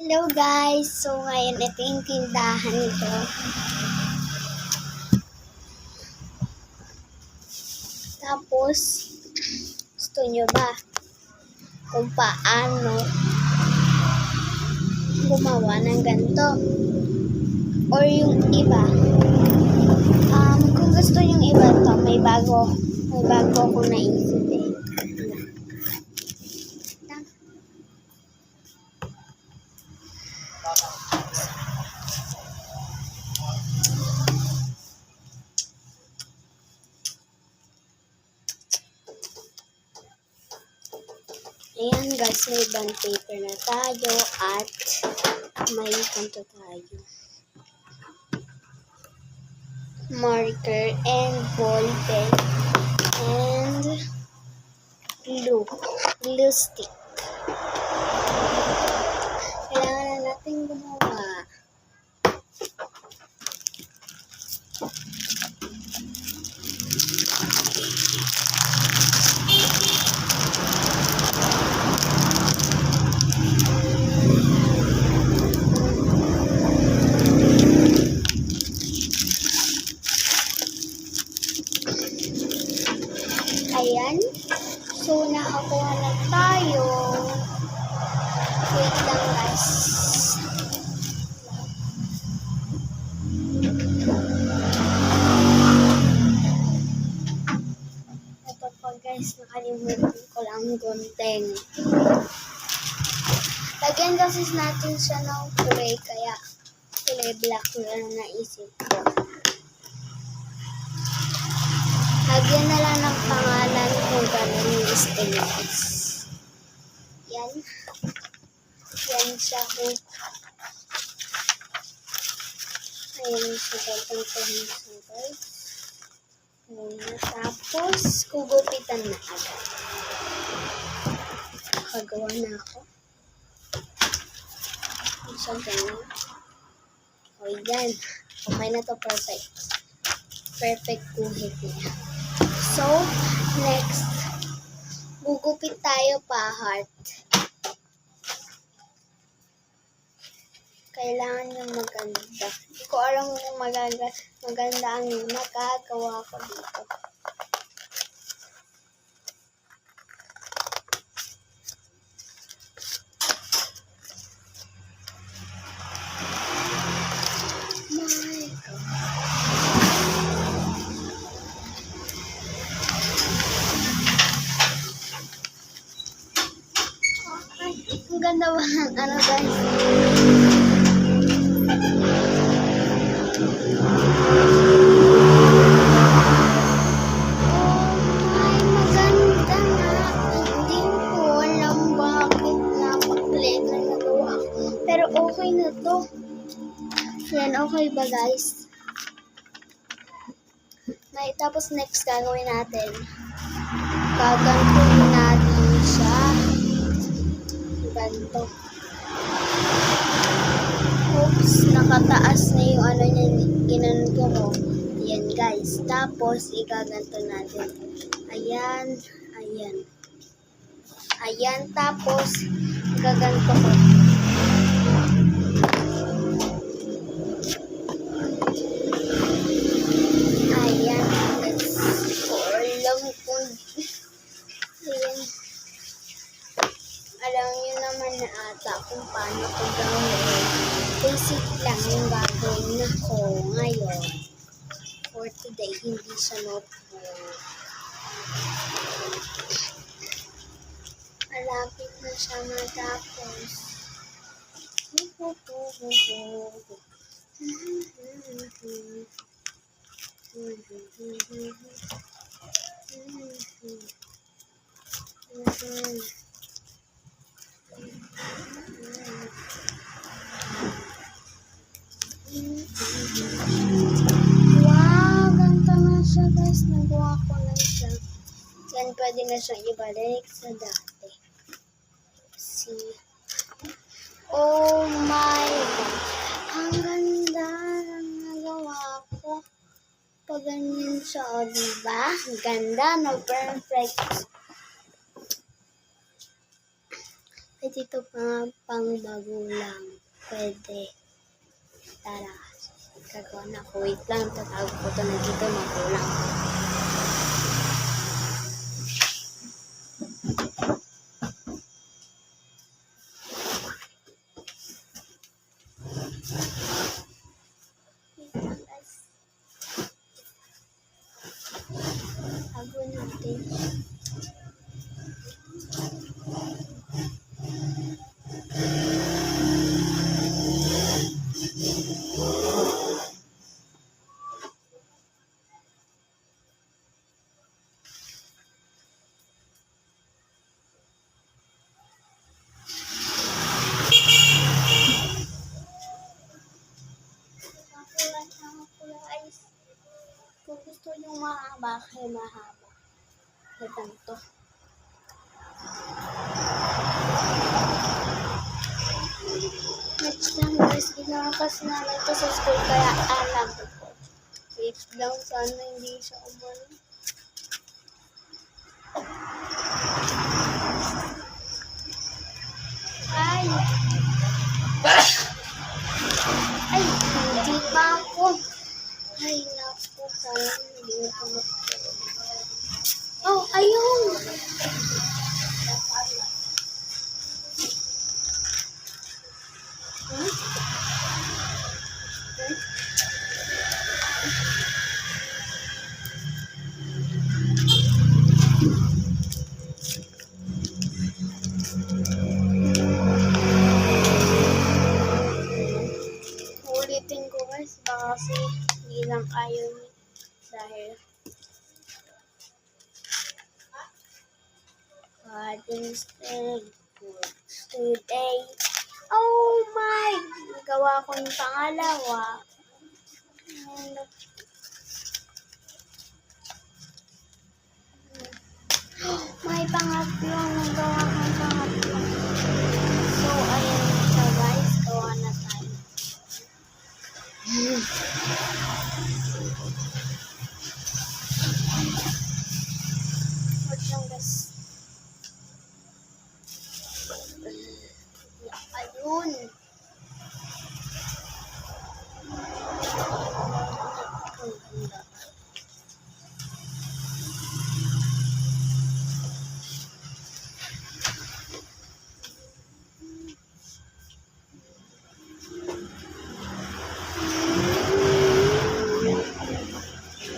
Hello guys! So ngayon ito yung tindahan ko. Tapos, gusto nyo ba kung paano gumawa ng ganito? Or yung iba? Kung gusto yung iba to, may bago akong naisip eh. Ayan guys, may bond paper na tayo at may kanto tayo. Marker and ball pen and glue stick. Kailangan na natin gumawa. Ayan. So, nakakuha na tayo. Wait lang guys. Ito pa guys, nakalimutan ko lang gunting. Lagyan kasi natin siya ng kulay, kaya kulay black na naisip ko. Lagyan na lang ng pangalan kung gano'n yung stainless. Yan. Yan siya. Ayan siya. Gagawin siya guys. Tapos, kugupitan na agad. Nakagawa na ako. So, ganyan. O, yan. Okay na to. Perfect. Perfect guhit niya. So, next. Gugupit tayo pa heart. Kailangan yung maganda. Hindi ko alam kung maganda ang magagawa ko dito. My God. Ay, ang ganda ba ng ano guys? Pero okay na to. Yan, okay ba guys? Tapos next gagawin natin. Gagantuin natin siya. Ganto. Oops, nakataas na yung ano niya. Ginanto ko. Yan guys. Tapos igaganto natin. Ayan. Ayan. Ayan. Tapos gaganto ko. Alam niyo naman na ata kung paano ko gawin. Basic lang yung gagawin ko ngayon. For today, hindi siya notebook. Malapit na siya matapos. Wow, ganito na siya guys. Nagawa ko na siya. Yan, pwede na siyang ibalik sa dati. See? Oh my God. Ang ganda ng nagawa ko. Pag ganyan siya, o diba? Ang ganda, no? Perfect. At ito pang magulang. Pwede. Tara. Gagawa na ako. Wait lang. Tatawag ko ito na dito magulang. Wait lang guys. Tago natin. Guys, kung gusto nyo mahaba, kaya mahaba. Kaya ganito. Next time guys, ginawa kasi namin ito sa school, kaya alam ko. Wait lang, sana hindi siya umano. Ay! Ay, hindi pa ako. Ay, naku, sana hindi ko magkaroon. Oh, ayun! Ulitin ko guys, baka kasi hindi lang ayaw niya dahil Father's Day today. Oh my! Nagawa ko yung pangalawa. May pangatlo. Nagawa ko yung pangatlo. So, ayan siya guys. Gawa na tayo. Wait lang guys. Ayun. Ang ganda.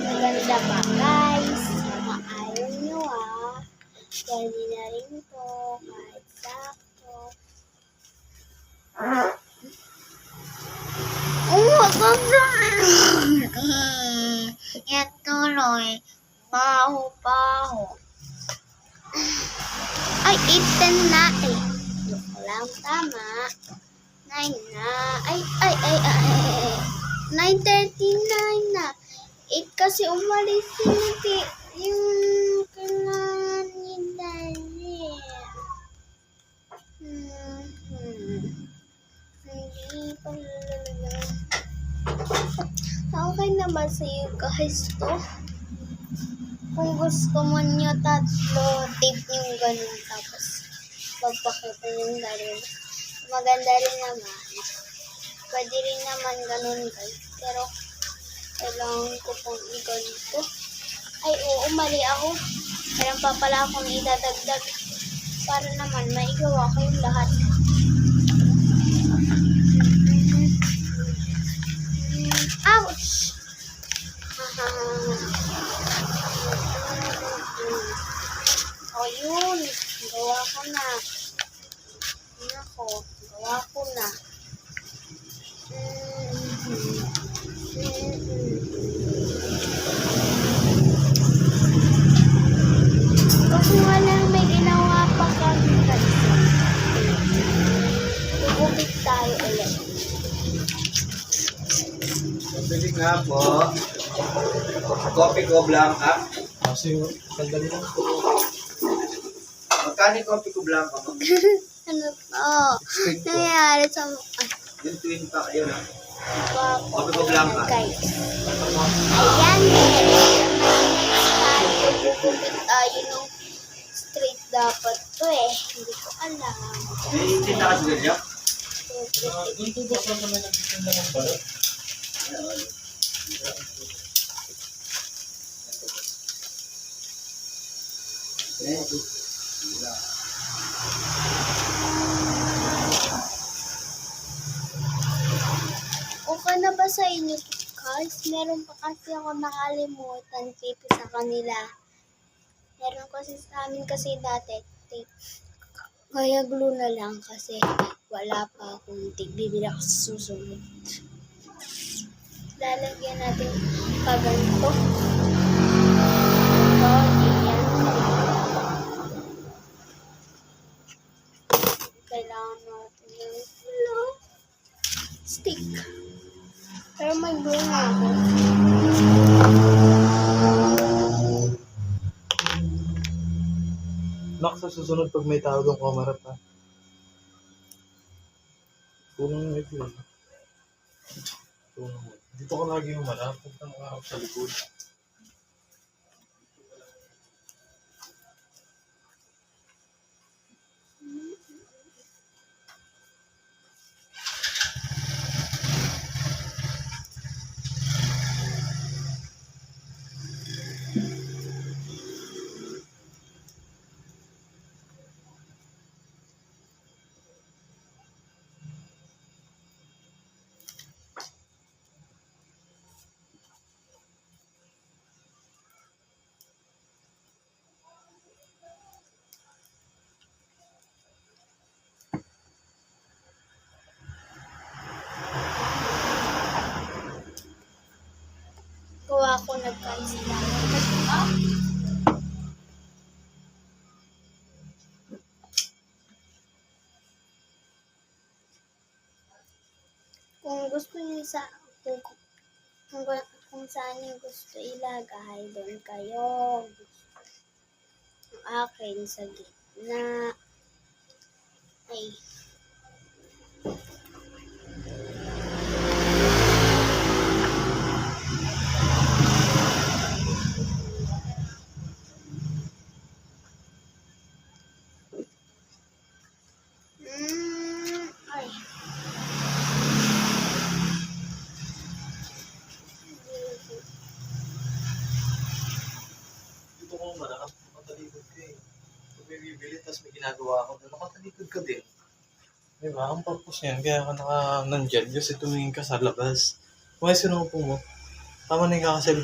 Maganda pa guys. Kung ayaw nyo pwede na rin po kahit sakto. Yan tuloy. Baho-baho. Ay, 8:10 na eh. Joke lang, tama. 9 na. Ay. 9:39 na. 8 kasi umalis yung kailangan ni Daddy. Hindi pa lalagyan. Okay naman sa'yo guys to. Kung gusto mo nyo tatlo, tape nyo ganun. Tapos, magpakita nyo ganun. Maganda rin naman. Pwede rin naman ganun guys. Pero, kailangan ko pong i-ganito. Ay, oo, mali ako. Meron pa pala akong idadagdag. Para naman, maigawa kayong lahat. Ouch! O yun, gawa ko na. Nako, gawa ko na. Kasi walang may ginawa pa kami guys. Bubukit tayo ulit. Pwede nga po. Kopi ko blanca. Kasi sandali lang. Magkano yung kopi ko blanca mo? Ano po? Nangyayari sa mukha. Yung twin pack yun ah. Kopi ko blanca. Guys. Ayan. Next tayo. Bubukit tayo ng straight Dapat to eh. Hindi ko alam. Eh, tinta ka sigarilyo? Doon po ba sa may nagtitinda ng balat? Okay na ba sa inyo, guys? Meron pa kasi ako nakalimutan tape sa kanila. Meron kasi sa amin kasi dati tape. Kaya glue na lang kasi wala pa akong tape. Bibili ako sa susunod. Lalagyan natin pa ganito. Yan. Kailangan natin ng glue stick. Pero may glue na ako. Nak, sa susunod pag may tawag ang kamarap ha. Tulong mo ito. Tulong mo. Dito ka lagi humarap. Huwag kang makaharap sa likod. Gawa ko nagka-isla. Kung gusto niyo sa kung saan niyo gusto ilagay, doon kayo. Ang akin sa gitna. Ay. Ay. Dito ko humarap. Nakatalikod ka eh. Pag may bibili, tapos may ginagawa ako, nakatalikod ka din. Diba? Ang purpose niyan, kaya ka nandyan kasi tumingin ka sa labas. Kung ay sinupo mo, tama na yung kakasalita.